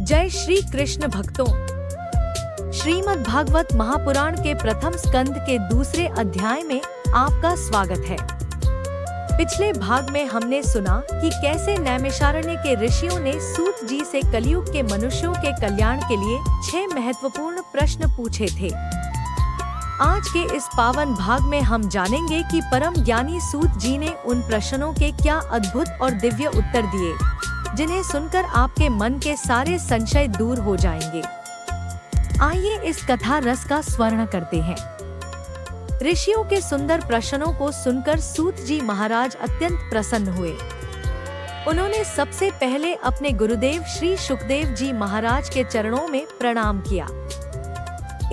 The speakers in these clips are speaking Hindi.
जय श्री कृष्ण भक्तों। श्रीमद् भागवत महापुराण के प्रथम स्कंद के दूसरे अध्याय में आपका स्वागत है। पिछले भाग में हमने सुना कि कैसे नैमिषारण्य के ऋषियों ने सूत जी से कलयुग के मनुष्यों के कल्याण के लिए 6 महत्वपूर्ण प्रश्न पूछे थे। आज के इस पावन भाग में हम जानेंगे कि परम ज्ञानी सूत जी ने उन प्रश्नों के क्या अद्भुत और दिव्य उत्तर दिए, जिन्हें सुनकर आपके मन के सारे संशय दूर हो जाएंगे। आइए इस कथा रस का स्मरण करते हैं। ऋषियों के सुंदर प्रश्नों को सुनकर सूत जी महाराज अत्यंत प्रसन्न हुए। उन्होंने सबसे पहले अपने गुरुदेव श्री शुकदेव जी महाराज के चरणों में प्रणाम किया।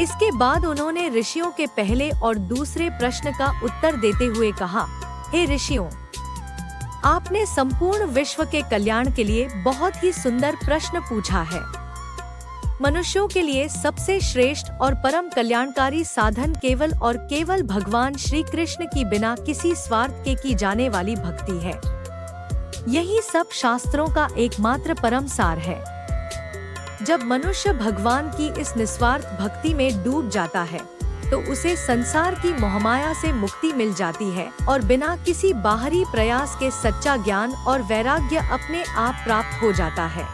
इसके बाद उन्होंने ऋषियों के पहले और दूसरे प्रश्न का उत्तर देते हुए कहा, हे ऋषियों, आपने संपूर्ण विश्व के कल्याण के लिए बहुत ही सुंदर प्रश्न पूछा है। मनुष्यों के लिए सबसे श्रेष्ठ और परम कल्याणकारी साधन केवल और केवल भगवान श्री कृष्ण की बिना किसी स्वार्थ के की जाने वाली भक्ति है। यही सब शास्त्रों का एकमात्र परम सार है। जब मनुष्य भगवान की इस निस्वार्थ भक्ति में डूब जाता है तो उसे संसार की मोहमाया से मुक्ति मिल जाती है और बिना किसी बाहरी प्रयास के सच्चा ज्ञान और वैराग्य अपने आप प्राप्त हो जाता है।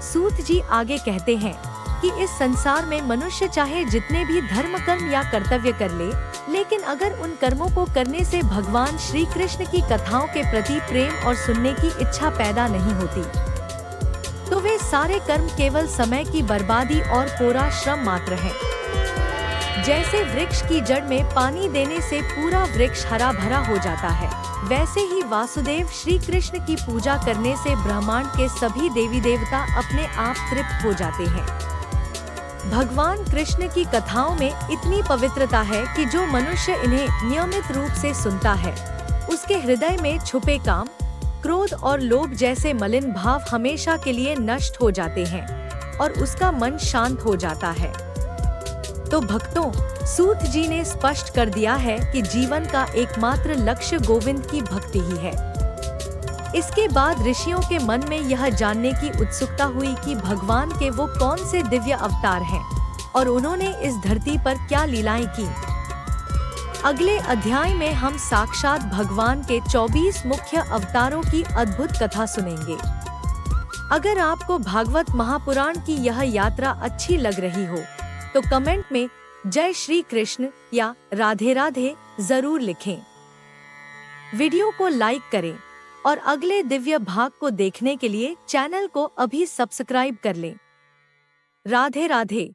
सूत जी आगे कहते हैं कि इस संसार में मनुष्य चाहे जितने भी धर्म कर्म या कर्तव्य कर ले, लेकिन अगर उन कर्मों को करने से भगवान श्री कृष्ण की कथाओं के प्रति प्रेम और सुनने की इच्छा पैदा नहीं होती, तो वे सारे कर्म केवल समय की बर्बादी और कोरा श्रम मात्र है। जैसे वृक्ष की जड़ में पानी देने से पूरा वृक्ष हरा भरा हो जाता है, वैसे ही वासुदेव श्री कृष्ण की पूजा करने से ब्रह्मांड के सभी देवी देवता अपने आप तृप्त हो जाते हैं। भगवान कृष्ण की कथाओं में इतनी पवित्रता है कि जो मनुष्य इन्हें नियमित रूप से सुनता है, उसके हृदय में छुपे काम, क्रोध और लोभ जैसे मलिन भाव हमेशा के लिए नष्ट हो जाते हैं और उसका मन शांत हो जाता है। तो भक्तों, सूत जी ने स्पष्ट कर दिया है कि जीवन का एकमात्र लक्ष्य गोविंद की भक्ति ही है। इसके बाद ऋषियों के मन में यह जानने की उत्सुकता हुई कि भगवान के वो कौन से दिव्य अवतार हैं और उन्होंने इस धरती पर क्या लीलाएं की। अगले अध्याय में हम साक्षात भगवान के 24 मुख्य अवतारों की अद्भुत कथा सुनेंगे। अगर आपको भागवत महापुराण की यह यात्रा अच्छी लग रही हो तो कमेंट में जय श्री कृष्ण या राधे राधे जरूर लिखें। वीडियो को लाइक करें और अगले दिव्य भाग को देखने के लिए चैनल को अभी सब्सक्राइब कर लें। राधे राधे।